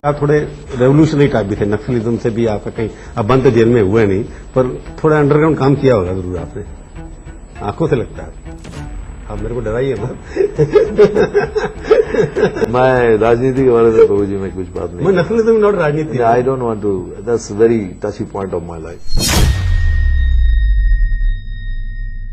आप थोड़े revolutionary type भी थे, नक्सलिज्म से भी आपका कहीं, अब बंद जेल में हुए नहीं, पर थोड़ा अंडरग्राउंड काम किया होगा जरूर आपने, आंखों से लगता है। आप मेरे को डराइए मत। मैं राजनीति के बारे में प्रभु जी में कुछ बात नहीं। मैं नक्सलिज्म नॉट राजनीति। I don't want to, that's very touchy point of my life.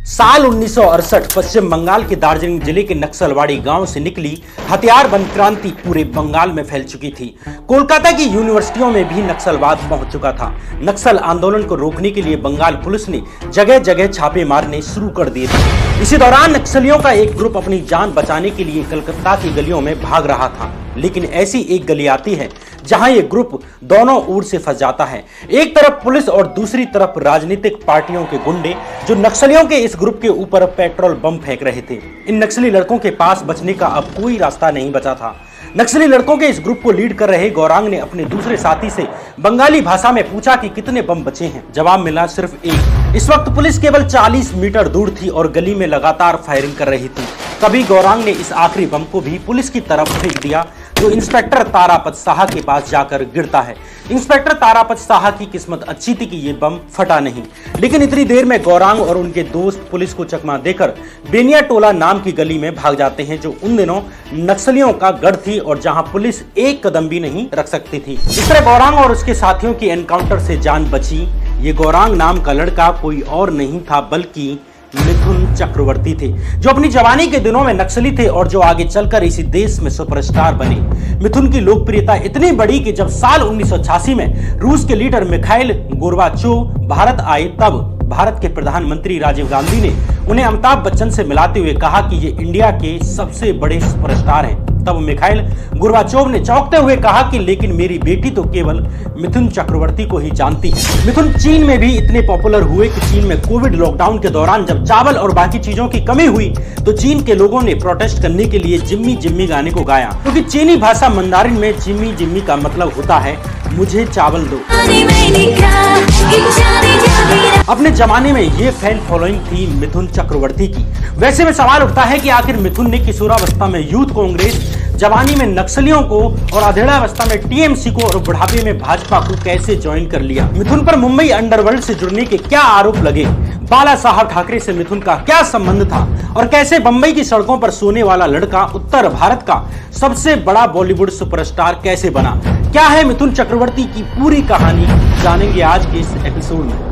साल 1968 पश्चिम बंगाल के दार्जिलिंग जिले के नक्सलवाड़ी गांव से निकली हथियारबंद क्रांति पूरे बंगाल में फैल चुकी थी। कोलकाता की यूनिवर्सिटियों में भी नक्सलवाद पहुंच चुका था। नक्सल आंदोलन को रोकने के लिए बंगाल पुलिस ने जगह जगह छापे मारने शुरू कर दिए थे। इसी दौरान नक्सलियों का एक ग्रुप अपनी जान बचाने के लिए कलकत्ता की गलियों में भाग रहा था, लेकिन ऐसी एक गली आती है जहां ये ग्रुप दोनों ओर से फंस जाता है। एक तरफ पुलिस और दूसरी तरफ राजनीतिक पार्टियों के गुंडे जो नक्सलियों के इस ग्रुप के ऊपर पेट्रोल बम फेंक रहे थे। इन नक्सली लड़कों के पास बचने का अब कोई रास्ता नहीं बचा था। नक्सली लड़कों के इस ग्रुप को लीड कर रहे गौरांग ने अपने दूसरे साथी से बंगाली भाषा में पूछा कि कितने बम बचे हैं। जवाब मिला सिर्फ एक। इस वक्त पुलिस केवल 40 मीटर दूर थी और गली में लगातार फायरिंग कर रही थी। तभी गौरांग ने इस आखिरी बम को भी पुलिस की तरफ फेंक दिया, जो इंस्पेक्टर तारापत साहा के पास जाकर गिरता है। इंस्पेक्टर तारापत साहा की किस्मत अच्छी थी कि ये बम फटा नहीं, लेकिन इतनी देर में गौरांग और उनके दोस्त पुलिस को चकमा देकर बेनिया टोला नाम की गली में भाग जाते हैं, जो उन दिनों नक्सलियों का गढ़ थी और जहां पुलिस एक कदम भी नहीं रख सकती थी। इस तरह गौरांग और उसके साथियों की एनकाउंटर से जान बची। ये गौरांग नाम का लड़का कोई और नहीं था बल्कि मिथुन चक्रवर्ती थे, जो अपनी जवानी के दिनों में नक्सली थे और जो आगे चलकर इसी देश में सुपरस्टार बने। मिथुन की लोकप्रियता इतनी बढ़ी कि जब साल 1986 में रूस के लीडर मिखाइल गोर्बाचोव भारत आए, तब भारत के प्रधानमंत्री राजीव गांधी ने उन्हें अमिताभ बच्चन से मिलाते हुए कहा कि ये इंडिया के सबसे बड़े सुपरस्टार हैं। तब मिखाइल गोर्बाचोव ने चौंकते हुए कहा कि लेकिन मेरी बेटी तो केवल मिथुन चक्रवर्ती को ही जानती है। मिथुन चीन में भी इतने पॉपुलर हुए कि चीन में कोविड लॉकडाउन के दौरान जब चावल और बाकी चीजों की कमी हुई तो चीन के लोगों ने प्रोटेस्ट करने के लिए जिम्मी जिम्मी गाने को गाया, क्योंकि चीनी भाषा मंदारिन में जिम्मी जिम्मी का मतलब होता है मुझे चावल दो। अपने जमाने में ये फैन फॉलोइंग थी मिथुन चक्रवर्ती की। वैसे में सवाल उठता है कि आखिर मिथुन ने किशोरावस्था में यूथ कांग्रेस, जवानी में नक्सलियों को और अधेड़ावस्था में टीएमसी को और बुढ़ापे में भाजपा को कैसे ज्वाइन कर लिया। मिथुन पर मुंबई अंडरवर्ल्ड से जुड़ने के क्या आरोप लगे, बाला साहब ठाकरे से मिथुन का क्या संबंध था और कैसे बंबई की सड़कों पर सोने वाला लड़का उत्तर भारत का सबसे बड़ा बॉलीवुड सुपरस्टार कैसे बना। क्या है मिथुन चक्रवर्ती की पूरी कहानी, जानेंगे आज के इस एपिसोड में।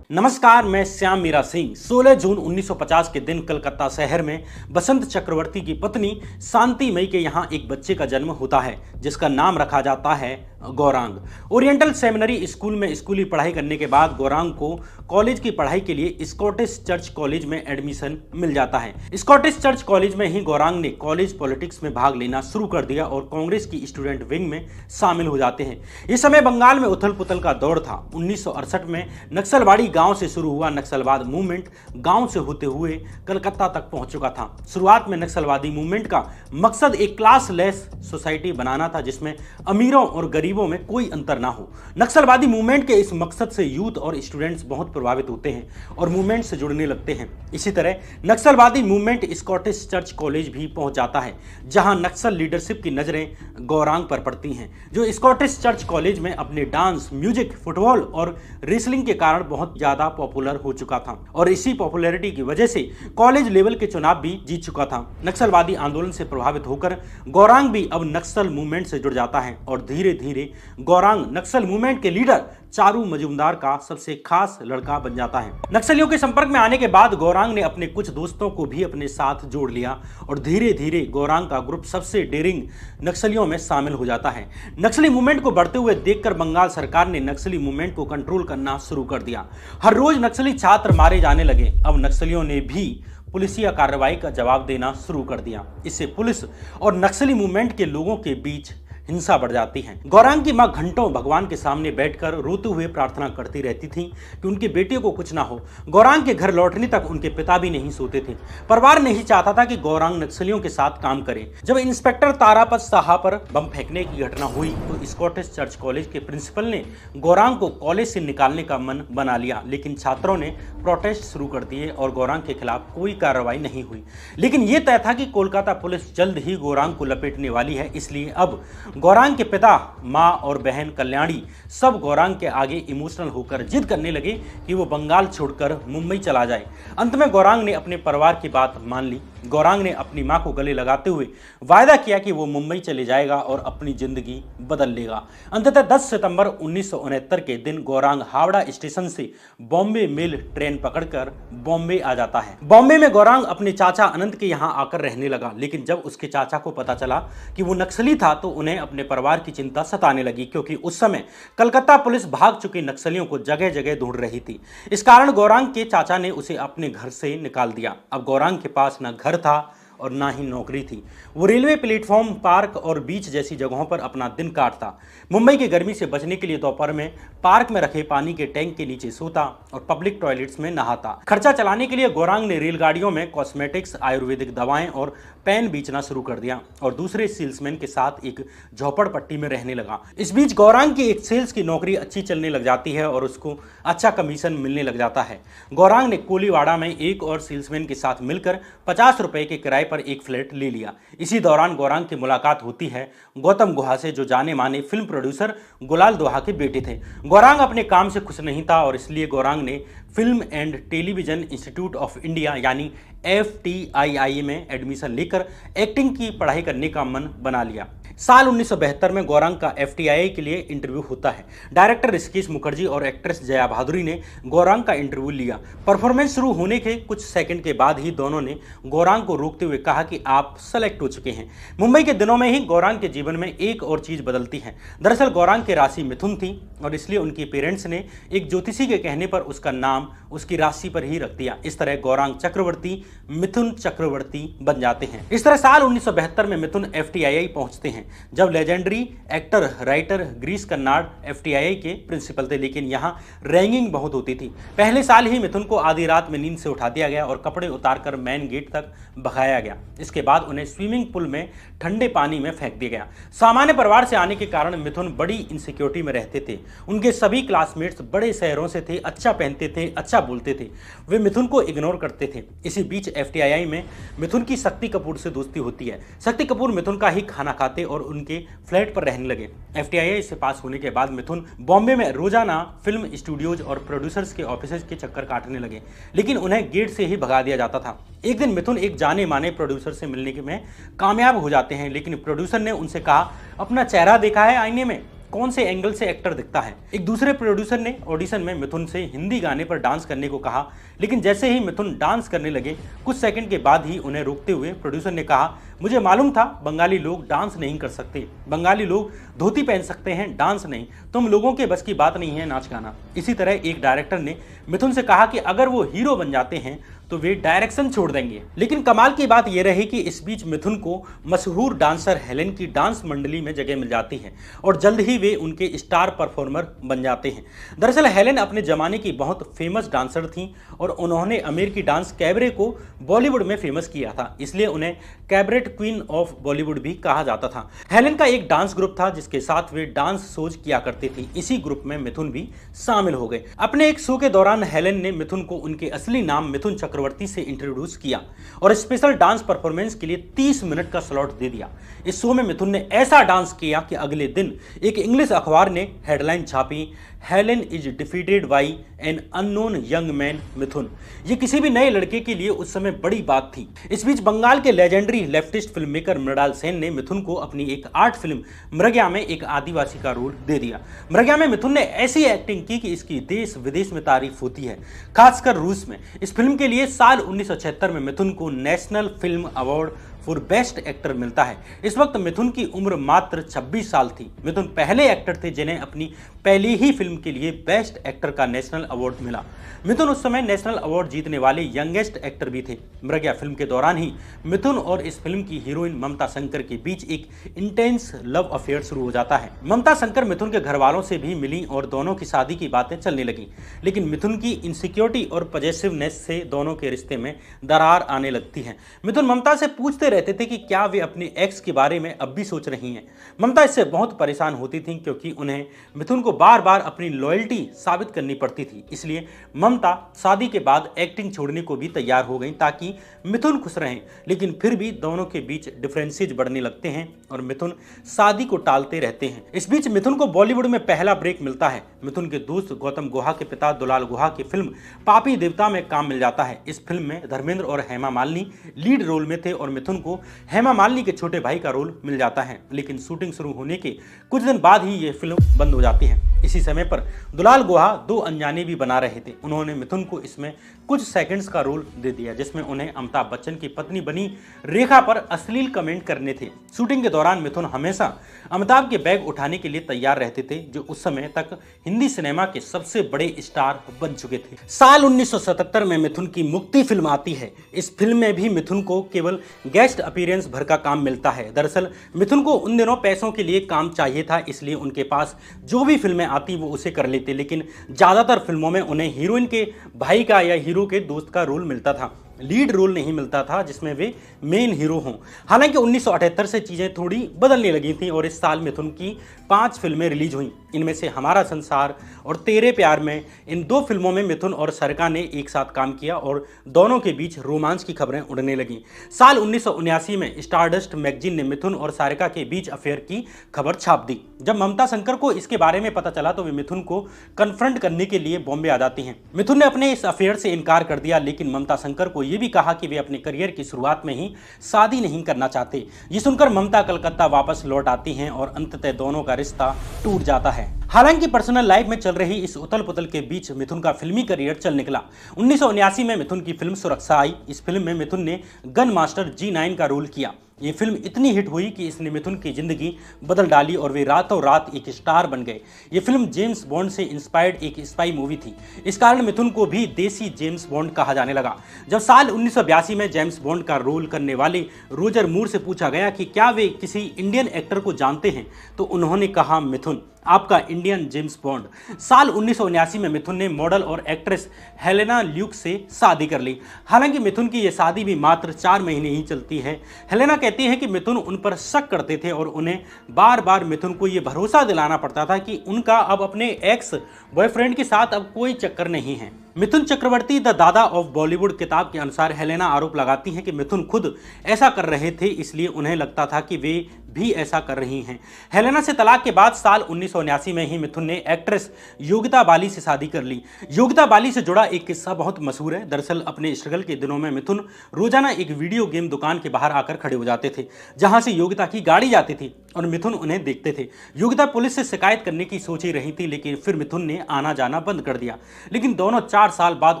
नमस्कार, मैं श्याम मीरा सिंह। 16 जून 1950 के दिन कलकत्ता शहर में बसंत चक्रवर्ती की पत्नी शांति मई के यहाँ एक बच्चे का जन्म होता है, जिसका नाम रखा जाता है गौरांग। ओरिएंटल सेमिनरी स्कूल में स्कूली पढ़ाई करने के बाद गौरांग को कॉलेज की पढ़ाई के लिए स्कॉटिश चर्च कॉलेज में एडमिशन मिल जाता है। स्कॉटिश चर्च कॉलेज में ही गौरांग ने कॉलेज पॉलिटिक्स में भाग लेना शुरू कर दिया और कांग्रेस की स्टूडेंट विंग में शामिल हो जाते हैं। इस समय बंगाल में उथल पुथल का दौर था। 1968 में नक्सलवाड़ी गांव से शुरू हुआ नक्सलवाद मूवमेंट गांव से होते हुए कलकत्ता तक पहुंच चुका था। शुरुआत में नक्सलवादी मूवमेंट का मकसद एक क्लासलेस सोसाइटी बनाना था, जिसमें अमीरों और गरीबों में कोई अंतर ना हो। नक्सलवादी मूवमेंट के इस मकसद से यूथ और स्टूडेंट्स बहुत प्रभावित होते हैं और मूवमेंट से जुड़ने लगते हैं। इसी तरह नक्सलवादी मूवमेंट स्कॉटिश चर्च कॉलेज भी पहुंच जाता है, जहां नक्सल लीडरशिप की नजरें गौरांग पर पड़ती हैं, जो स्कॉटिश चर्च कॉलेज में अपने डांस, म्यूजिक, फुटबॉल और रेसलिंग के कारण बहुत ज्यादा पॉपुलर हो चुका था और इसी पॉपुलैरिटी की वजह से कॉलेज लेवल के चुनाव भी जीत चुका था। नक्सलवादी आंदोलन से प्रभावित होकर गौरांग भी अब नक्सल मूवमेंट से जुड़ जाता है और धीरे धीरे गौरांग नक्सल मूवमेंट के लीडर चारू मजूमदार का सबसे खास लड़का बन जाता है। नक्सलियों के संपर्क में आने के बाद गौरांग ने अपने कुछ दोस्तों को भी अपने साथ जोड़ लिया और धीरे धीरे गौरांग का ग्रुप सबसे डेयरिंग नक्सलियों में शामिल हो जाता है। नक्सली मूवमेंट को बढ़ते हुए देखकर बंगाल सरकार ने नक्सली मूवमेंट को कंट्रोल करना शुरू कर दिया। हर रोज नक्सली छात्र मारे जाने लगे। अब नक्सलियों ने भी पुलिसिया कार्रवाई का जवाब देना शुरू कर दिया। इससे पुलिस और नक्सली मूवमेंट के लोगों के बीच हिंसा बढ़ जाती है। गौरांग की मां घंटों भगवान के सामने बैठकर रोते हुए प्रार्थना करती रहती थी कि उनके बेटे को कुछ ना हो। गौरांग के घर लौटने तक उनके पिता भी नहीं सोते थे। परिवार नहीं चाहता था कि गौरांग नक्सलियों के साथ काम करे। जब इंस्पेक्टर तारापत साहा पर बम फेंकने की घटना हुई तो स्कॉटिश चर्च कॉलेज के प्रिंसिपल ने गौरांग को कॉलेज से निकालने का मन बना लिया, लेकिन छात्रों ने प्रोटेस्ट शुरू कर दिए और गौरांग के खिलाफ कोई कार्रवाई नहीं हुई। लेकिन यह तय था कि कोलकाता पुलिस जल्द ही गौरांग को लपेटने वाली है, इसलिए अब गौरांग के पिता, मां और बहन कल्याणी सब गौरांग के आगे इमोशनल होकर जिद करने लगे कि वो बंगाल छोड़कर मुंबई चला जाए। अंत में गौरांग ने अपने परिवार की बात मान ली। गौरांग ने अपनी मां को गले लगाते हुए वायदा किया कि वो मुंबई चले जाएगा और अपनी जिंदगी बदल लेगा। अंततः 10 सितंबर 1969 के दिन गौरांग हावड़ा स्टेशन से बॉम्बे मेल ट्रेन पकड़कर बॉम्बे आ जाता है। बॉम्बे में गौरांग अपने चाचा अनंत के यहाँ आकर रहने लगा, लेकिन जब उसके चाचा को पता चला कि वो नक्सली था तो उन्हें अपने परिवार की चिंता सताने लगी, क्योंकि उस समय कलकत्ता पुलिस भाग चुके नक्सलियों को जगह जगह ढूंढ रही थी। इस कारण गौरांग के चाचा ने उसे अपने घर से निकाल दिया। अब गौरांग के पास न घर था और ना ही नौकरी थी। वो रेलवे प्लेटफॉर्म, पार्क और बीच जैसी जगहों पर अपना दिन काटता। मुंबई की गर्मी से बचने के लिए दोपहर में पार्क में रखे पानी के टैंक के नीचे सोता और पब्लिक टॉयलेट्स में नहाता। खर्चा चलाने के लिए गौरांग ने रेलगाड़ियों में कॉस्मेटिक्स, आयुर्वेदिक दवाएं और पेन बेचना शुरू कर दिया और दूसरे सेल्समैन के साथ एक झोपड़पट्टी में रहने लगा। इस बीच गौरांग की एक सेल्स की नौकरी अच्छी चलने लग जाती है और उसको अच्छा कमीशन मिलने लग जाता है। गौरांग ने कोलीवाड़ा में एक और सेल्समैन के साथ मिलकर 50 रुपए के किराए पर एक फ्लैट ले लिया। इसी दौरान गौरांग की मुलाकात होती है गौतम गुहा से, जो जाने माने फिल्म प्रोड्यूसर गुलाल दोहा के बेटे थे। गौरांग अपने काम से खुश नहीं था और इसलिए गौरांग ने film and television institute of India यानी FTII में एडमिशन लेकर एक्टिंग की पढ़ाई करने का मन बना लिया। साल 1972 में गौरांग का FTII के लिए इंटरव्यू होता है। डायरेक्टर ऋषिकेश मुखर्जी और एक्ट्रेस जया भादुरी ने गौरांग का इंटरव्यू लिया। परफॉर्मेंस शुरू होने के कुछ सेकंड के बाद ही दोनों ने गौरांग को रोकते हुए कहा कि आप सेलेक्ट हो चुके हैं। मुंबई के दिनों में ही गौरांग के जीवन में एक और चीज बदलती है। दरअसल गौरांग की राशि मिथुन थी और इसलिए उनके पेरेंट्स ने एक ज्योतिषी के कहने पर उसका नाम उसकी राशि पर ही रख दिया। इस तरह गौरांग चक्रवर्ती मिथुन चक्रवर्ती बन जाते हैं। इस तरह साल 1972 में मिथुन FTII पहुंचते हैं, जब legendary actor writer Girish Karnad FTII के प्रिंसिपल थे, लेकिन यहां रैगिंग बहुत होती थी। पहले साल ही मिथुन को आधी रात में नींद से उठा दिया गया और कपड़े उतारकर मेन गेट तक भगाया गया। इसके बाद उन्हें स्विमिंग पूल में ठंडे पानी में फेंक दिया गया। सामान्य परिवार से आने के कारण मिथुन बड़ी इनसिक्योरिटी में रहते थे। उनके सभी क्लासमेट्स बड़े शहरों से थे, अच्छा पहनते थे, अच्छा बोलते थे। वे मिथुन को इग्नोर करते थे। इसी बीच FTII में मिथुन की शक्ति कपूर से दोस्ती होती है। शक्ति कपूर मिथुन का ही खाना खाते और उनके फ्लैट पर रहने लगे। FTII से पास होने के बाद मिथुन बॉम्बे में रोजाना फिल्म स्टूडियोज और प्रोड्यूसर्स के ऑफिस के चक्कर काटने लगे, लेकिन उन्हें गेट से ही भगा दिया जाता था। एक दिन मिथुन एक जाने माने प्रोड्यूसर से मिलने में कामयाब हो जाते हैं, लेकिन प्रोड्यूसर ने उनसे कहा, अपना चेहरा देखा है आईने में, कौन से एंगल से एक्टर दिखता है। एक दूसरे प्रोड्यूसर ने ऑडिशन में मिथुन से हिंदी गाने पर डांस करने को कहा, लेकिन जैसे ही मिथुन डांस करने लगे कुछ सेकंड के बाद ही उन्हें रोकते हुए प्रोड्यूसर ने कहा, मुझे मालूम था बंगाली लोग डांस नहीं कर सकते, बंगाली लोग धोती पहन सकते हैं, डांस नहीं, तुम लोगों के बस की बात नहीं है नाच गाना। इसी तरह एक डायरेक्टर ने मिथुन से कहा कि अगर वो हीरो बन जाते हैं तो वे डायरेक्शन छोड़ देंगे। लेकिन कमाल की बात यह रही कि इस बीच मिथुन को मशहूर डांसर हेलेन की डांस मंडली में जगह मिल जाती है और जल्द ही वे उनके स्टार परफॉर्मर बन जाते हैं। दरअसल हेलेन अपने जमाने की बहुत फेमस डांसर थीं और उन्होंने अमेरिकी डांस कैबरे को बॉलीवुड में फेमस किया था, इसलिए उन्हें कैबरेट क्वीन ऑफ बॉलीवुड भी कहा जाता था। हेलेन का एक डांस ग्रुप था जिसके साथ वे डांस शोज किया करती थी। इसी ग्रुप में मिथुन भी शामिल हो गए। अपने एक शो के दौरान हेलेन ने मिथुन को उनके असली नाम मिथुन चक्रवर्ती से इंट्रोड्यूस किया और स्पेशल डांस परफॉर्मेंस के लिए 30 मिनट का स्लॉट दे दिया। इस शो में मिथुन ने ऐसा डांस किया कि अगले दिन एक इंग्लिश अखबार ने हेडलाइन छापी, Helen is defeated by an unknown young man Mithun. ये किसी भी नए लड़के के लिए उस समय बड़ी बात थी। इस बीच बंगाल के legendary leftist film maker Mrinal Sen ने मिथुन को अपनी एक आर्ट फिल्म मृग्या में एक आदिवासी का रोल दे दिया। मृग्या में मिथुन ने ऐसी एक्टिंग की कि इसकी देश विदेश में तारीफ होती है, खासकर रूस में। इस फिल्म के लिए साल 1976 में मिथुन को national film award for best actor मिलता है। इस वक्त मिथुन की उम्र मात्र 26 साल थी। मिथुन पहले एक्टर थे जिन्हें अपनी पहली ही फिल्म के लिए बेस्ट एक्टर का नेशनल अवार्ड मिला। मिथुन उस समय नेशनल अवार्ड जीतने वाले यंगेस्ट एक्टर भी थे। मृग्या फिल्म के दौरान ही मिथुन और इस फिल्म की हीरोइन ममता शंकर के बीच एक इंटेंस लव अफेयर शुरू हो जाता है। ममता शंकर मिथुन के घर वालों से भी मिली और दोनों की शादी की बातें चलने लगी, लेकिन मिथुन की इनसिक्योरिटी और पॉजिटिवनेस से दोनों के रिश्ते में दरार आने लगती है। मिथुन ममता से पूछते रहते थे कि क्या वे अपने एक्स के बारे में अब भी सोच रही हैं। ममता इससे बहुत परेशान होती थी क्योंकि उन्हें मिथुन को बार बार अपनी लॉयल्टी साबित करनी पड़ती थी। इसलिए ममता शादी के बाद एक्टिंग छोड़ने को भी तैयार हो गई ताकि मिथुन खुश रहें, लेकिन फिर भी दोनों के बीच डिफरेंसेज बढ़ने लगते हैं और मिथुन शादी को टालते रहते हैं। इस बीच मिथुन को बॉलीवुड में पहला ब्रेक मिलता है। मिथुन के दोस्त गौतम गुहा के पिता दुलाल गुहा की फिल्म पापी देवता में काम मिल जाता है। इस फिल्म में धर्मेंद्र और हेमा मालिनी लीड रोल में थे और मिथुन को हेमा मालिनी के छोटे भाई का रोल मिल जाता है, लेकिन शूटिंग शुरू होने के कुछ दिन बाद ही यह फिल्म बंद हो जाती है। इसी समय पर दुलाल गुहा 2 अनजाने भी बना रहे थे। उन्होंने मिथुन को इसमें कुछ सेकंड्स का रोल दे दिया जिसमें उन्हें अमिताभ बच्चन की पत्नी बनी रेखा पर अश्लील कमेंट करने थे। शूटिंग के दौरान मिथुन हमेशा अमिताभ के बैग उठाने के लिए तैयार रहते थे, जो उस समय तक हिंदी सिनेमा के सबसे बड़े स्टार बन चुके थे। साल 1977 में मिथुन की मुक्ति फिल्म आती है। इस फिल्म में भी मिथुन को केवल गेस्ट अपीयरेंस भर का काम मिलता है। दरअसल मिथुन को उन दिनों पैसों के लिए काम चाहिए था, इसलिए उनके पास जो भी फिल्में आती वो उसे कर लेते, लेकिन ज्यादातर फिल्मों में उन्हें हीरोइन के भाई का या हीरो के दोस्त का रोल मिलता था, लीड रोल नहीं मिलता था जिसमें वे मेन हीरो हों। हालांकि 1978 से चीजें थोड़ी बदलने लगी थी और इस साल मिथुन की 5 फिल्में रिलीज हुई। इनमें से हमारा संसार और तेरे प्यार में, इन 2 फिल्मों में मिथुन और सरका ने एक साथ काम किया और दोनों के बीच रोमांस की खबरें उड़ने लगी। साल 1979 में स्टारडस्ट मैगजीन ने मिथुन और सारिका के बीच अफेयर की खबर छाप दी। जब ममता शंकर को इसके बारे में पता चला तो वे मिथुन को कन्फ्रंट करने के लिए बॉम्बे आ जाती हैं। मिथुन ने अपने इस अफेयर से इनकार कर दिया, लेकिन ममता शंकर को यह भी कहा कि वे अपने करियर की शुरुआत में ही शादी नहीं करना चाहते। ये सुनकर ममता कलकत्ता वापस लौट आती हैं और अंततः दोनों का रिश्ता टूट जाता है। हालांकि पर्सनल लाइफ में चल रही इस उथल पुथल के बीच मिथुन का फिल्मी करियर चल निकला। 1979 में मिथुन की फिल्म सुरक्षा आई। इस फिल्म में मिथुन ने गन मास्टर G9 का रोल किया। ये फिल्म इतनी हिट हुई कि इसने मिथुन की जिंदगी बदल डाली और वे रातों रात एक स्टार बन गए। ये फिल्म जेम्स बॉन्ड से इंस्पायर्ड एक स्पाई मूवी थी। इस कारण मिथुन को भी देसी जेम्स बॉन्ड कहा जाने लगा। जब साल 1982 में जेम्स बॉन्ड का रोल करने वाले रोजर मूर से पूछा गया कि क्या वे किसी इंडियन एक्टर को जानते हैं, तो उन्होंने कहा मिथुन, आपका इंडियन जेम्स बॉन्ड। साल 1979 में मिथुन ने मॉडल और एक्ट्रेस हेलेना ल्यूक से शादी कर ली। हालांकि मिथुन की यह शादी भी मात्र 4 महीने ही चलती है। हेलेना कहती है कि मिथुन उन पर शक करते थे और उन्हें बार बार मिथुन को यह भरोसा दिलाना पड़ता था कि उनका अब अपने एक्स बॉयफ्रेंड के साथ अब कोई चक्कर नहीं है। मिथुन चक्रवर्ती द दादा ऑफ बॉलीवुड किताब के अनुसार हेलेना आरोप लगाती हैं कि मिथुन खुद ऐसा कर रहे थे, इसलिए उन्हें लगता था कि वे भी ऐसा कर रही हैं। हेलेना से तलाक के बाद साल 1979 में ही मिथुन ने एक्ट्रेस योगिता बाली से शादी कर ली। योगिता बाली से जुड़ा एक किस्सा बहुत मशहूर है। दरअसल अपने स्ट्रगल के दिनों में मिथुन रोजाना एक वीडियो गेम दुकान के बाहर आकर खड़े हो जाते थे, जहां से योगिता की गाड़ी जाती थी और मिथुन उन्हें देखते थे। योगिता पुलिस से शिकायत करने की सोच ही रही थी, लेकिन फिर मिथुन ने आना जाना बंद कर दिया। लेकिन दोनों 4 साल बाद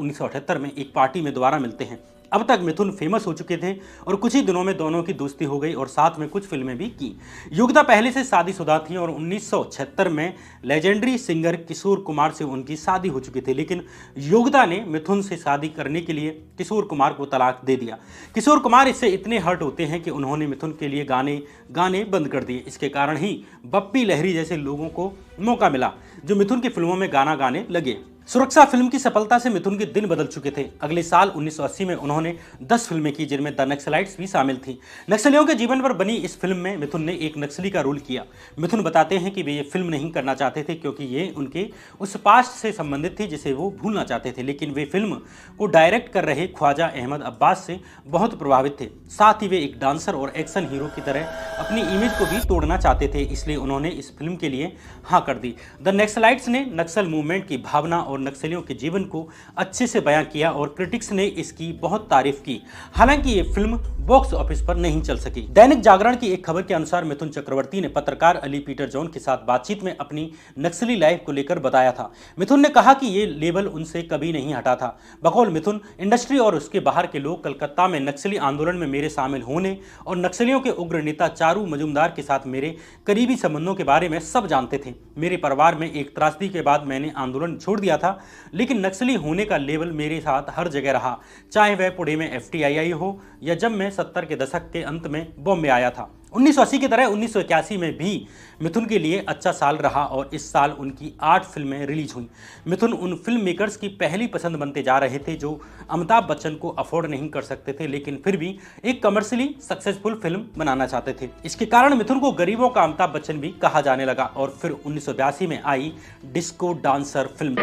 1978 में एक पार्टी में दोबारा मिलते हैं। अब तक मिथुन फेमस हो चुके थे और कुछ ही दिनों में दोनों की दोस्ती हो गई और साथ में कुछ फिल्में भी की। योगिता पहले से शादीशुदा थी और 1976 में लेजेंडरी सिंगर किशोर कुमार से उनकी शादी हो चुकी थी, लेकिन योगिता ने मिथुन से शादी करने के लिए किशोर कुमार को तलाक दे दिया। किशोर कुमार इससे इतने हर्ट होते हैं कि उन्होंने मिथुन के लिए गाने बंद कर दिए। इसके कारण ही बप्पी लहरी जैसे लोगों को मौका मिला जो मिथुन की फिल्मों में गाना गाने लगे। सुरक्षा फिल्म की सफलता से मिथुन के दिन बदल चुके थे। अगले साल 1980 में उन्होंने 10 फिल्में की, जिनमें द नक्सलाइट्स भी शामिल थी। नक्सलियों के जीवन पर बनी इस फिल्म में मिथुन ने एक नक्सली का रोल किया। मिथुन बताते हैं कि वे ये फिल्म नहीं करना चाहते थे क्योंकि ये उनके उस पास्ट से संबंधित थी जिसे वो भूलना चाहते थे, लेकिन वे फिल्म को डायरेक्ट कर रहे ख्वाजा अहमद अब्बास से बहुत प्रभावित थे। साथ ही वे एक डांसर और एक्शन हीरो की तरह अपनी इमेज को भी तोड़ना चाहते थे, इसलिए उन्होंने इस फिल्म के लिए हाँ कर दी। द नक्सलाइट्स ने नक्सल मूवमेंट की भावना और नक्सलियों के जीवन को अच्छे से बयां किया और क्रिटिक्स ने इसकी बहुत तारीफ की। हालांकि ये फिल्म बॉक्स ऑफिस पर नहीं चल सकी। दैनिक जागरण की एक खबर के अनुसार मिथुन चक्रवर्ती ने पत्रकार अली पीटर जॉन के साथ बातचीत में अपनी नक्सली लाइफ को लेकर बताया था। मिथुन ने कहा कि ये लेबल उनसे कभी नहीं हटा था। बकौल मिथुन, इंडस्ट्री और उसके बाहर के लोग कलकत्ता में नक्सली आंदोलन में मेरे शामिल होने और नक्सलियों के उग्र नेता चारू मजूमदार के साथ मेरे करीबी संबंधों के बारे में सब जानते थे। मेरे परिवार में एक त्रासदी के बाद मैंने आंदोलन छोड़ दिया था, लेकिन नक्सली होने का लेबल मेरे साथ हर जगह रहा, चाहे वह पुणे में FTII हो या जब मैं 70 के दशक के अंत में बॉम्बे आया था। 1980 की तरह 1981 में भी मिथुन के लिए अच्छा साल रहा और इस साल उनकी 8 फिल्में रिलीज हुई। मिथुन उन फिल्म मेकर्स की पहली पसंद बनते जा रहे थे जो अमिताभ बच्चन को अफोर्ड नहीं कर सकते थे, लेकिन फिर भी एक कमर्शियली सक्सेसफुल फिल्म बनाना चाहते थे। इसके कारण मिथुन को गरीबों का अमिताभ बच्चन भी कहा जाने लगा और फिर 1982 में आई डिस्को डांसर फिल्म,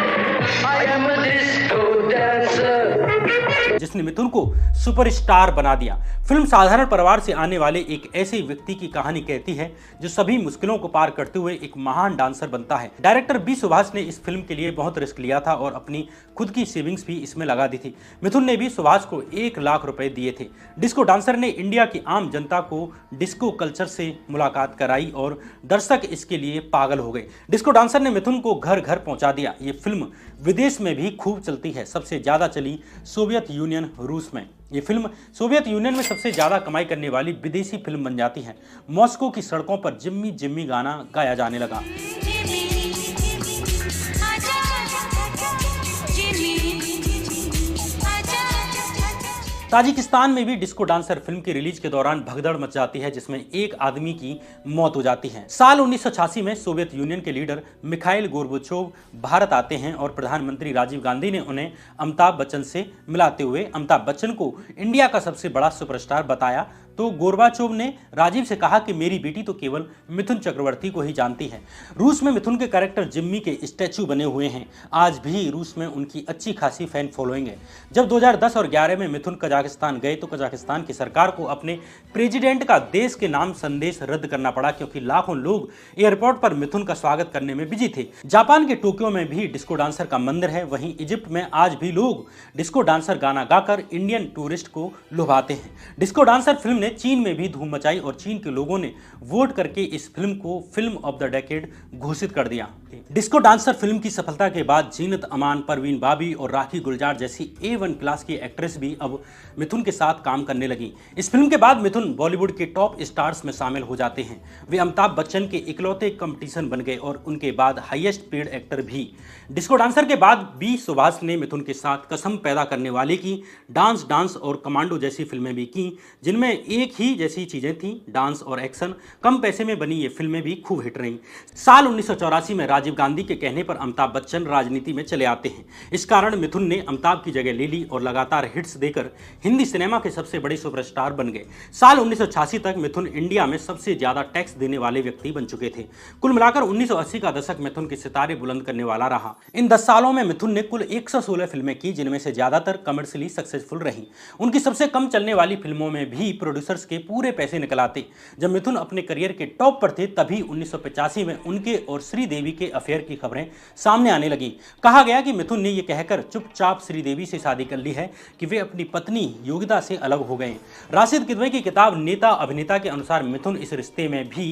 जिसने मिथुन को सुपरस्टार बना दिया। फिल्म साधारण परिवार से आने वाले एक ऐसे व्यक्ति की कहानी कहती है जो सभी मुश्किलों को पार करते हुए एक महान डांसर बनता है। डायरेक्टर बी सुभाष ने इस फिल्म के लिए बहुत रिस्क लिया था और अपनी खुद की सेविंग्स भी इसमें लगा दी थी। मिथुन ने भी सुभाष को 1 लाख रुपए दिए थे। डिस्को डांसर ने इंडिया की आम जनता को डिस्को कल्चर से मुलाकात कराई और दर्शक इसके लिए पागल हो गए। डिस्को डांसर ने मिथुन को घर घर पहुंचा दिया। ये फिल्म विदेश में भी खूब चलती है। सबसे ज्यादा चली सोवियत यूनियन, रूस में। ये फिल्म सोवियत यूनियन में सबसे ज्यादा कमाई करने वाली विदेशी फिल्म बन जाती है। मॉस्को की सड़कों पर जिम्मी जिम्मी गाना गाया जाने लगा। ताजिकिस्तान में भी डिस्को डांसर फिल्म की रिलीज के दौरान भगदड़ मच जाती है, जिसमें एक आदमी की मौत हो जाती है। साल 1986 में सोवियत यूनियन के लीडर मिखाइल गोर्बाचोव भारत आते हैं और प्रधानमंत्री राजीव गांधी ने उन्हें अमिताभ बच्चन से मिलाते हुए अमिताभ बच्चन को इंडिया का सबसे बड़ा सुपरस्टार बताया। तो गोर्बाचोव ने राजीव से कहा कि मेरी बेटी तो केवल मिथुन चक्रवर्ती को ही जानती है। रूस में मिथुन के कैरेक्टर जिम्मी के स्टैचू बने हुए हैं। आज भी रूस में उनकी अच्छी खासी फैन फॉलोइंग है। जब 2010 और 11 में मिथुन कजाकिस्तान गए तो कजाकिस्तान की सरकार को अपने प्रेसिडेंट का देश के नाम संदेश रद्द करना पड़ा, क्योंकि लाखों लोग एयरपोर्ट पर मिथुन का स्वागत करने में बिजी थे। जापान के टोक्यो में भी डिस्को डांसर का मंदिर है। वहीं इजिप्ट में आज भी लोग डिस्को डांसर गाना गाकर इंडियन टूरिस्ट को लुभाते हैं। डिस्को डांसर फिल्म ने चीन में भी धूम मचाई और चीन के लोगों ने वोट करके इस फिल्म को फिल्म ऑफ द डेकेड घोषित कर दिया। डिस्को डांसर फिल्म की सफलता के बाद जीनत अमान, परवीन बाबी और राखी गुलजार जैसी A1 क्लास की एक्ट्रेस भी अब मिथुन के साथ काम करने लगी। इस फिल्म के बाद मिथुन बॉलीवुड के टॉप स्टार्स में शामिल हो जाते हैं। वे अमिताभ बच्चन के इकलौते कंपटीशन बन गए और उनके बाद हाईएस्ट पेड एक्टर भी। डिस्को डांसर के बाद बी सुभाष ने मिथुन के साथ कसम पैदा करने वाले की, डांस और कमांडो जैसी फिल्में भी की, जिनमें एक ही जैसी चीजें थी, डांस और एक्शन। कम पैसे में बनी ये फिल्में भी खूब हिट रहीं। साल 1984 में राजीव गांधी के कहने पर अमिताभ बच्चन राजनीति में चले आते हैं। इस कारण मिथुन ने अमिताभ की जगह ले ली और लगातार हिट्स देकर हिंदी सिनेमा के सबसे बड़े सुपरस्टार बन गए। साल 1986 तक मिथुन इंडिया में सबसे ज्यादा टैक्स देने वाले व्यक्ति बन चुके थे। कुल मिलाकर 1980 का दशक मिथुन के सितारे बुलंद करने वाला रहा। इन 10 सालों में मिथुन ने कुल 116 फिल्में की, जिनमें से ज्यादातर कमर्शियली सक्सेसफुल रही। उनकी सबसे कम चलने वाली फिल्मों में भी प्रोड्यूसर्स के पूरे पैसे निकल आते। जब मिथुन अपने करियर के टॉप पर थे तभी 1985 में उनके और श्रीदेवी के अफेयर की खबरें सामने आने लगी। कहा गया कि मिथुन ने यह कहकर चुपचाप श्रीदेवी से शादी कर ली है कि वे अपनी पत्नी योगिता से अलग हो गए। राशिद किदवई की किताब नेता अभिनेता के अनुसार मिथुन इस रिश्ते में भी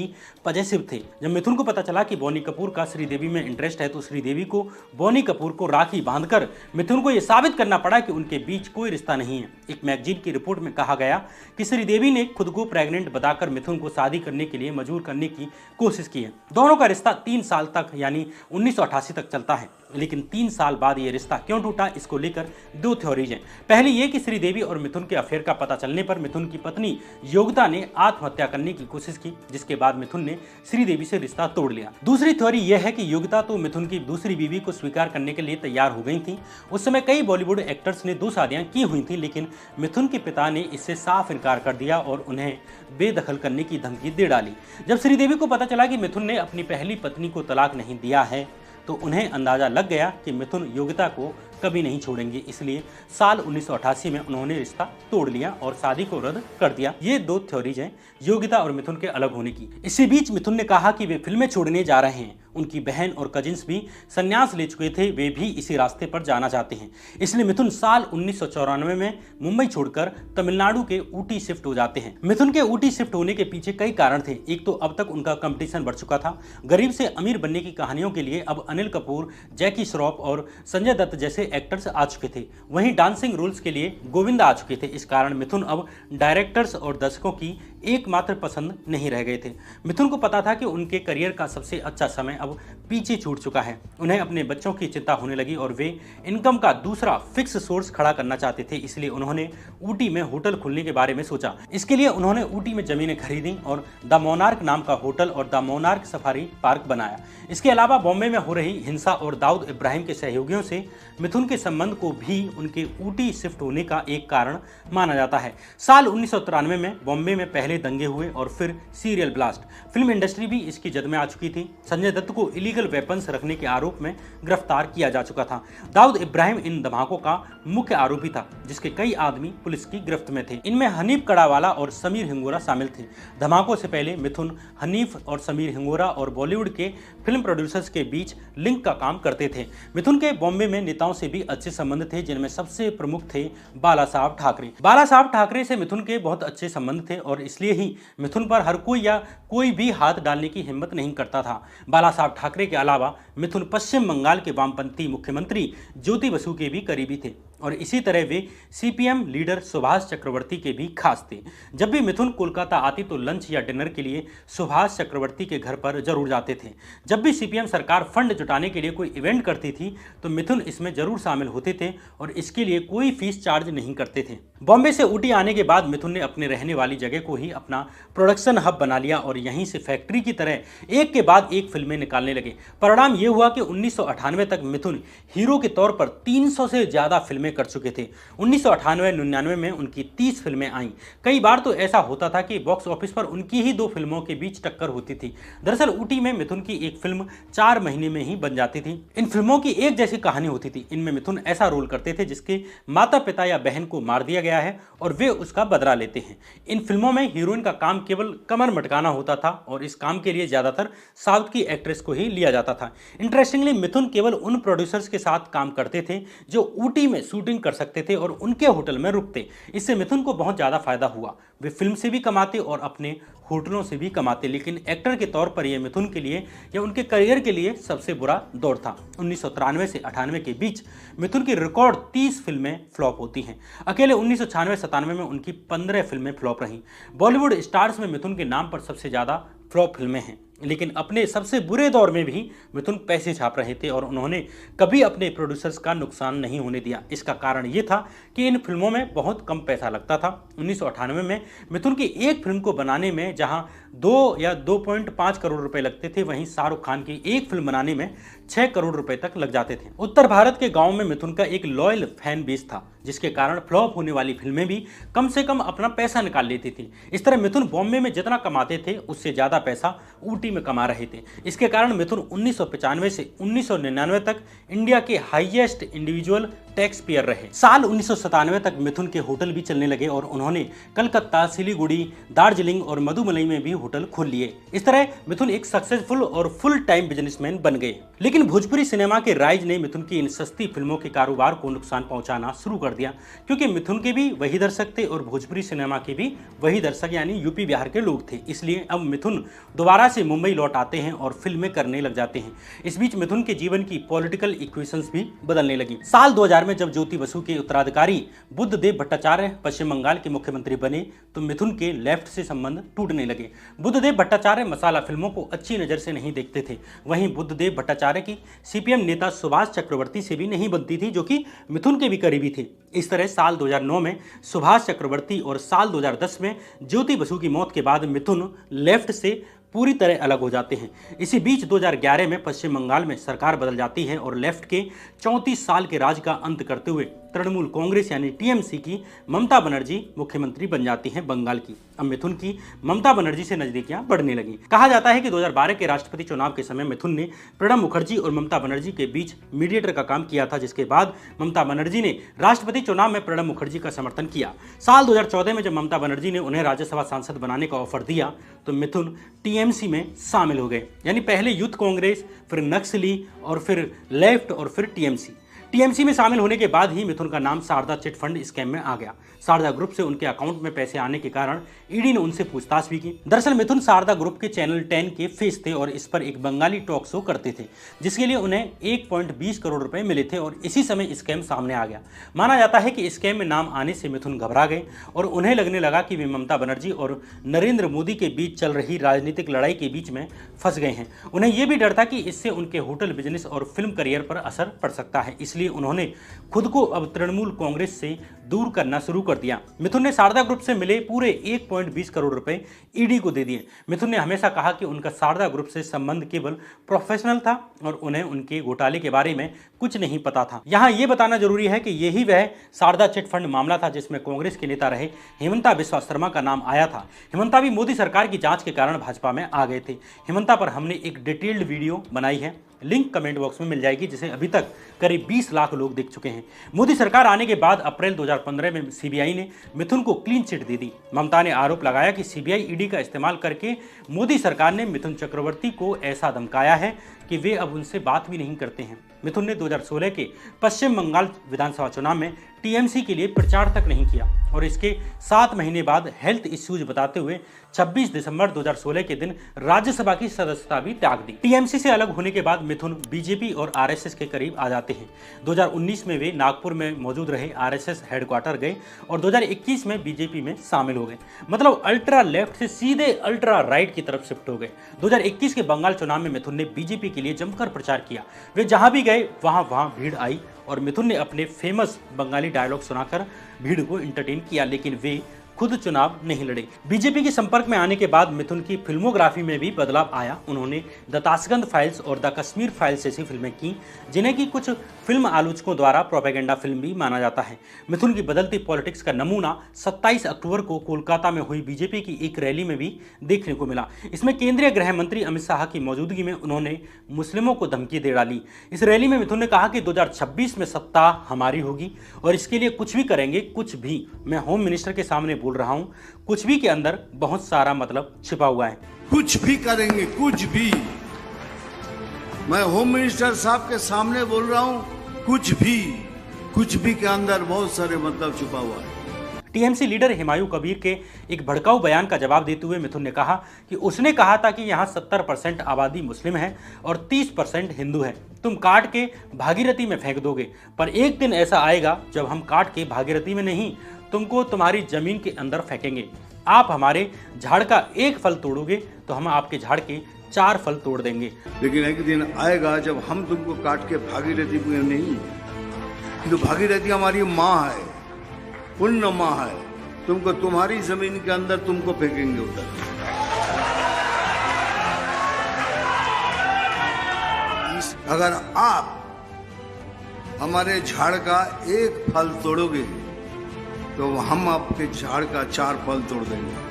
पॉजिटिव थे। जब मिथुन को पता चला कि बोनी कपूर का श्रीदेवी में इंटरेस्ट है तो श्रीदेवी को बोनी कपूर को राखी बांधकर मिथुन को यह साबित करना पड़ा कि उनके बीच कोई रिश्ता नहीं है। एक मैगजीन की रिपोर्ट में कहा गया कि श्रीदेवी ने खुद को प्रेग्नेंट बताकर मिथुन को शादी करने के लिए मजबूर करने की कोशिश की है। दोनों का रिश्ता 3 साल तक यानी 1988 तक चलता है, लेकिन 3 साल बाद यह रिश्ता क्यों टूटा, इसको लेकर 2 थ्योरीज हैं। पहली ये कि श्रीदेवी और मिथुन के अफेयर का पता चलने पर मिथुन की पत्नी योगिता ने आत्महत्या करने की कोशिश की, जिसके बाद मिथुन ने श्रीदेवी से रिश्ता तोड़ लिया। दूसरी थ्योरी यह है कि योगिता तो मिथुन की दूसरी बीवी को स्वीकार करने के लिए तैयार हो गई थी। उस समय कई बॉलीवुड एक्टर्स ने 2 शादियां की हुई थी, लेकिन मिथुन के पिता ने इससे साफ इनकार कर दिया और उन्हें बेदखल करने की धमकी दे डाली। जब श्रीदेवी को पता चला कि मिथुन ने अपनी पहली पत्नी को तलाक नहीं दिया है तो उन्हें अंदाजा लग गया कि मिथुन योगिता को कभी नहीं छोड़ेंगे, इसलिए साल 1988 में उन्होंने रिश्ता तोड़ लिया और शादी को रद्द कर दिया। ये 2 थ्योरीज हैं योगिता और मिथुन के अलग होने की। इसी बीच मिथुन ने कहा कि वे फिल्में छोड़ने जा रहे हैं। उनकी बहन और कजिन्स भी संन्यास ले चुके थे, वे भी इसी रास्ते पर जाना चाहते हैं। इसलिए मिथुन साल 1994 में मुंबई छोड़कर तमिलनाडु के ऊटी शिफ्ट हो जाते हैं। मिथुन के ऊटी शिफ्ट होने के पीछे कई कारण थे। एक तो अब तक उनका कंपटीशन बढ़ चुका था। गरीब से अमीर बनने की कहानियों के लिए अब अनिल कपूर, जैकी श्रॉफ और संजय दत्त जैसे एक्टर्स आ चुके थे। वहीं डांसिंग रूल्स के लिए गोविंदा आ चुके थे। इस कारण मिथुन अब डायरेक्टर्स और दर्शकों की एकमात्र पसंद नहीं रह गए थे। मिथुन को पता था कि उनके करियर का सबसे अच्छा समय अब पीछे छूट चुका है। उन्हें अपने बच्चों की चिंता होने लगी और वे इनकम का दूसरा फिक्स सोर्स खड़ा करना चाहते थे। इसलिए उन्होंने ऊटी में होटल खोलने के बारे में सोचा। इसके लिए उन्होंने ऊटी में जमीनें खरीदी और द मोनार्क नाम का होटल और द मोनार्क सफारी पार्क बनाया। इसके अलावा बॉम्बे में हो रही हिंसा और दाऊद इब्राहिम के सहयोगियों से मिथुन के संबंध को भी उनके ऊटी शिफ्ट होने का एक कारण माना जाता है। साल 1993 में बॉम्बे में पहले दंगे हुए और फिर सीरियल ब्लास्ट। फिल्म इंडस्ट्री भी इसकी जद में आ चुकी थी। संजय दत्त को इलीगल वेपन्स रखने के आरोप में गिरफ्तार किया जा चुका था। दाऊद इब्राहिम इन धमाकों का मुख्य आरोपी था, जिसके कई आदमी पुलिस की गिरफ्त में थे। इनमें हनीफ कड़ावाला और समीर हिंगोरा शामिल थे। धमाकों से पहले मिथुन हनीफ और समीर हिंगोरा और बॉलीवुड के फिल्म प्रोड्यूसर्स के बीच लिंक का काम करते थे। मिथुन के बॉम्बे में नेताओं से भी अच्छे संबंध थे, जिनमें सबसे प्रमुख थे बाला साहब ठाकरे। बाला साहब ठाकरे से मिथुन के बहुत अच्छे संबंध थे और इसलिए ही मिथुन पर हर कोई या कोई भी हाथ डालने की हिम्मत नहीं करता था। बाला साहब ठाकरे के अलावा मिथुन पश्चिम बंगाल के वामपंथी मुख्यमंत्री ज्योति बसु के भी करीबी थे और इसी तरह वे सीपीएम लीडर सुभाष चक्रवर्ती के भी खास थे। जब भी मिथुन कोलकाता आती तो लंच या डिनर के लिए सुभाष चक्रवर्ती के घर पर जरूर जाते थे। जब भी सीपीएम सरकार फंड जुटाने के लिए कोई इवेंट करती थी तो मिथुन इसमें जरूर शामिल होते थे और इसके लिए कोई फीस चार्ज नहीं करते थे। बॉम्बे से ऊटी आने के बाद मिथुन ने अपने रहने वाली जगह को ही अपना प्रोडक्शन हब बना लिया और यहीं से फैक्ट्री की तरह एक के बाद एक फिल्में निकालने लगे। परिणाम यह हुआ कि 1998 तक मिथुन हीरो के तौर पर 300 से ज्यादा फिल्में कर चुके थे। 1998-99 में उनकी 30 फिल्में आईं। कई बार तो ऐसा होता था कि बॉक्स ऑफिस पर उनकी ही 2 फिल्मों के बीच टक्कर होती थी। दरअसल ऊटी में मिथुन की एक फिल्म 4 महीने में ही बन जाती थी। इन फिल्मों की एक जैसी कहानी होती थी। इनमें मिथुन ऐसा रोल करते थे जिसके माता पिता या बहन को मार दिया गया है और वे उसका बदला लेते हैं। इन फिल्मों में हीरोइन का काम केवल कमर मटकाना होता था और इस काम के लिए ज्यादातर साउथ की एक्ट्रेस को ही लिया जाता था। इंटरेस्टिंगली मिथुन केवल उन प्रोड्यूसर्स के साथ काम करते थे जो ऊटी में शूटिंग कर सकते थे और उनके होटल में रुकते। इससे मिथुन को बहुत ज्यादा फायदा हुआ। वे फिल्म से भी कमाते और अपने होटलों से भी कमाते, लेकिन एक्टर के तौर पर यह मिथुन के लिए या उनके करियर के लिए सबसे बुरा दौर था। 1993 से 98 के बीच मिथुन की रिकॉर्ड 30 फिल्में फ्लॉप होती हैं। अकेले 1996-97 में उनकी 15 फिल्में फ्लॉप रहीं। बॉलीवुड स्टार्स में मिथुन के नाम पर सबसे ज्यादा फ्लॉप फिल्में हैं, लेकिन अपने सबसे बुरे दौर में भी मिथुन पैसे छाप रहे थे और उन्होंने कभी अपने प्रोड्यूसर्स का नुकसान नहीं होने दिया। इसका कारण ये था कि इन फिल्मों में बहुत कम पैसा लगता था। 1998 में मिथुन की एक फिल्म को बनाने में जहां 2 या 2.5 करोड़ रुपए लगते थे, वहीं शाहरुख खान की एक फिल्म बनाने में 6 करोड़ रुपए तक लग जाते थे। उत्तर भारत के गाँव में मिथुन का एक लॉयल फैन बेस था, जिसके कारण फ्लॉप होने वाली फिल्में भी कम से कम अपना पैसा निकाल लेती थी। इस तरह मिथुन बॉम्बे में जितना कमाते थे उससे ज्यादा पैसा ऊटी में कमा रहे थे। इसके कारण मिथुन 1995 से 1999 तक इंडिया के हाईएस्ट इंडिविजुअल टैक्स पेयर रहे। साल 1997 तक मिथुन के होटल भी चलने लगे और उन्होंने कलकत्ता, सिलीगुड़ी, दार्जिलिंग और मधुमलई में भी होटल खोल लिए। इस तरह मिथुन एक सक्सेसफुल और फुल टाइम बिजनेसमैन बन गए। लेकिन भोजपुरी सिनेमा के राइज ने मिथुन की इन सस्ती फिल्मों के कारोबार को नुकसान पहुंचाना शुरू कर दिया, क्योंकि मिथुन के भी वही दर्शक थे और भोजपुरी सिनेमा के भी वही दर्शक यानी यूपी बिहार के लोग थे। इसलिए अब मिथुन दोबारा से मुंबई लौट आते हैं और फिल्में करने लग जाते हैं। इस बीच मिथुन के जीवन की पॉलिटिकल इक्वेशंस भी बदलने लगी। साल 2000 में जब ज्योति बसु के उत्तराधिकारी बुद्धदेव भट्टाचार्य पश्चिम बंगाल के मुख्यमंत्री बने तो मिथुन के लेफ्ट से संबंध टूटने लगे। बुद्धदेव भट्टाचार्य मसाला फिल्मों को अच्छी नजर से नहीं देखते थे। वहीं बुद्धदेव भट्टाचार्य की सीपीएम नेता सुभाष चक्रवर्ती से भी नहीं बनती थी, जो कि मिथुन के भी करीबी थे। इस तरह साल 2009 में सुभाष चक्रवर्ती और साल 2010 में ज्योति बसु की मौत के बाद मिथुन लेफ्ट से पूरी तरह अलग हो जाते हैं। इसी बीच 2011 में पश्चिम बंगाल में सरकार बदल जाती है और लेफ्ट के 34 साल के राज का अंत करते हुए तृणमूल कांग्रेस यानी टीएमसी की ममता बनर्जी मुख्यमंत्री बन जाती हैं बंगाल की। अब मिथुन की ममता बनर्जी से नजदीकियां बढ़ने लगी। कहा जाता है कि 2012 के राष्ट्रपति चुनाव के समय मिथुन ने प्रणब मुखर्जी और ममता बनर्जी के बीच मीडिएटर का काम किया था, जिसके बाद ममता बनर्जी ने राष्ट्रपति चुनाव में प्रणब मुखर्जी का समर्थन किया। साल 2014 में जब ममता बनर्जी ने उन्हें राज्यसभा सांसद बनाने का ऑफर दिया तो मिथुन टीएमसी में शामिल हो गए, यानी पहले यूथ कांग्रेस, फिर नक्सली और फिर लेफ्ट और फिर टीएमसी में शामिल होने के बाद ही मिथुन का नाम शारदा चिट फंड स्कैम में आ गया। शारदा ग्रुप से उनके अकाउंट में पैसे आने के कारण ईडी ने उनसे पूछताछ भी की। दरअसल मिथुन शारदा ग्रुप के चैनल 10 के फेस थे और इस पर एक बंगाली टॉक शो करते थे, जिसके लिए उन्हें 1.20 करोड़ रुपए मिले थे और इसी समय स्कैम सामने आ गया। माना जाता है कि स्कैम में नाम आने से मिथुन घबरा गए और उन्हें लगने लगा कि वे ममता बनर्जी और नरेंद्र मोदी के बीच चल रही राजनीतिक लड़ाई के बीच में फंस गए हैं। उन्हें यह भी डर था कि इससे उनके होटल बिजनेस और फिल्म करियर पर असर पड़ सकता है, इसलिए उन्होंने खुद को अब तृणमूल कांग्रेस से दूर करना शुरू कर दिया। मिथुन ने शारदा ग्रुप से मिले पूरे 1.20 करोड़ रुपए ईडी को दे दिए। मिथुन ने हमेशा कहा कि उनका शारदा ग्रुप से संबंध केवल प्रोफेशनल था और उन्हें उनके घोटाले के बारे में कुछ नहीं पता था। यहां यह बताना जरूरी है कि यही वह शारदा चिट फंड मामला था जिसमें कांग्रेस के नेता रहे हेमंता बिस्वा शर्मा का नाम आया था। हेमंता भी मोदी सरकार की जांच के कारण भाजपा में आ गए थे। हेमंता पर हमने एक डिटेल्ड वीडियो बनाई है, लिंक कमेंट बॉक्स में मिल जाएगी, जिसे अभी तक करीब 20 लाख लोग देख चुके हैं। मोदी सरकार आने के बाद अप्रैल 2015 में सीबीआई ने मिथुन को क्लीन चिट दे दी। ममता ने आरोप लगाया कि सीबीआई ईडी का इस्तेमाल करके मोदी सरकार ने मिथुन चक्रवर्ती को ऐसा धमकाया है कि वे अब उनसे बात भी नहीं करते हैं। मिथुन ने 2016 के पश्चिम बंगाल विधानसभा चुनाव में टीएमसी के लिए प्रचार तक नहीं किया और इसके 7 महीने बाद हेल्थ इश्यूज बताते हुए 26 दिसंबर 2016 के दिन राज्यसभा की सदस्यता भी त्याग दी। टीएमसी से अलग होने के बाद मिथुन बीजेपी और आरएसएस के करीब आ जाते हैं। 2019 में वे नागपुर में मौजूद रहे आरएसएस हेडक्वार्टर गए और 2021 में बीजेपी में शामिल हो गए। मतलब अल्ट्रा लेफ्ट से सीधे अल्ट्रा राइट की तरफ शिफ्ट हो गए। 2021 के बंगाल चुनाव में मिथुन ने बीजेपी के लिए जमकर प्रचार किया। वे जहां भी गए वहां भीड़ आई और मिथुन ने अपने फेमस बंगाली डायलॉग सुनाकर भीड़ को एंटरटेन किया, लेकिन वे खुद चुनाव नहीं लड़े। बीजेपी के संपर्क में आने के बाद मिथुन की फिल्मोग्राफी में भी बदलाव आया। उन्होंने द ताशकंद फाइल्स और द कश्मीर फाइल्स जैसी फिल्में की, जिन्हें की कुछ फिल्म आलोचकों द्वारा प्रोपेगेंडा फिल्म भी माना जाता है। मिथुन की बदलती पॉलिटिक्स का नमूना 27 अक्टूबर को कोलकाता में हुई बीजेपी की एक रैली में भी देखने को मिला। इसमें केंद्रीय गृह मंत्री अमित शाह की मौजूदगी में उन्होंने मुस्लिमों को धमकी दे डाली। इस रैली में मिथुन ने कहा कि 2026 में सत्ता हमारी होगी और इसके लिए कुछ भी करेंगे, कुछ भी। मैं होम मिनिस्टर के सामने बोल रहा हूं, कुछ भी के अंदर बहुत सारा मतलब छिपा हुआ है। कुछ भी करेंगे, कुछ भी। मैं होम मिनिस्टर साहब के सामने बोल रहा हूं, कुछ भी के अंदर बहुत सारे मतलब छुपा हुआ है। टीएमसी लीडर हुमायूं कबीर के एक भड़काऊ बयान का जवाब देते हुए मिथुन ने कहा कि उसने कहा था कि यहाँ 70% आबादी मुस्लिम है और 30% हिंदू है। तुम काट के भागीरथी में फेंक दोगे, पर एक दिन ऐसा आएगा जब हम काट के भागीरथी में नहीं, तुमको तुम्हारी जमीन के अंदर फेंकेंगे। आप हमारे झाड़ का एक फल तोड़ोगे तो हम आपके झाड़ के 4 फल तोड़ देंगे। लेकिन एक दिन आएगा जब हम तुमको काट के भागीरथी में नहीं, तो भागीरथी हमारी माँ है, पुण्य माँ है, तुमको तुम्हारी जमीन के अंदर तुमको फेंकेंगे उधर। अगर आप हमारे झाड़ का एक फल तोड़ोगे तो हम आपके झाड़ का 4 फल तोड़ देंगे।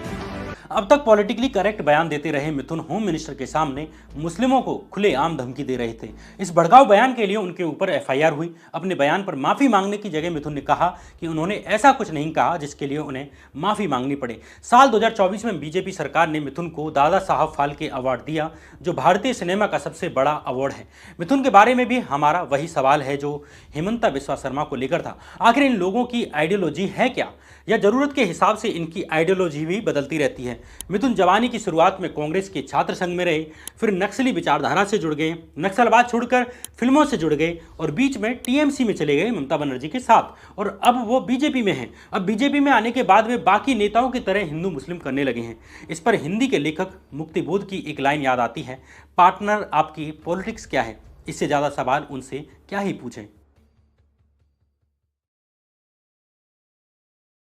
अब तक पॉलिटिकली करेक्ट बयान देते रहे मिथुन होम मिनिस्टर के सामने मुस्लिमों को खुलेआम धमकी दे रहे थे। इस भड़काऊ बयान के लिए उनके ऊपर एफआईआर हुई। अपने बयान पर माफी मांगने की जगह मिथुन ने कहा कि उन्होंने ऐसा कुछ नहीं कहा जिसके लिए उन्हें माफी मांगनी पड़े। साल 2024 में बीजेपी सरकार ने मिथुन को दादा साहब फाल्के अवार्ड दिया, जो भारतीय सिनेमा का सबसे बड़ा अवार्ड है। मिथुन के बारे में भी हमारा वही सवाल है जो हेमंता बिस्वा शर्मा को लेकर था। आखिर इन लोगों की आइडियोलॉजी है क्या, या जरूरत के हिसाब से इनकी आइडियोलॉजी भी बदलती रहती है। मिथुन जवानी की शुरुआत में कांग्रेस के छात्र संघ में रहे, फिर नक्सली विचारधारा से जुड़ गए, नक्सलवाद छोड़कर फिल्मों से जुड़ गए और बीच में टीएमसी में चले गए ममता बनर्जी के साथ, और अब वो बीजेपी में हैं। अब बीजेपी में आने के बाद वे बाकी नेताओं की तरह हिंदू मुस्लिम करने लगे हैं। इस पर हिंदी के लेखक मुक्तिबोध की एक लाइन याद आती है, पार्टनर आपकी पॉलिटिक्स क्या है? इससे ज्यादा सवाल उनसे क्या ही पूछें।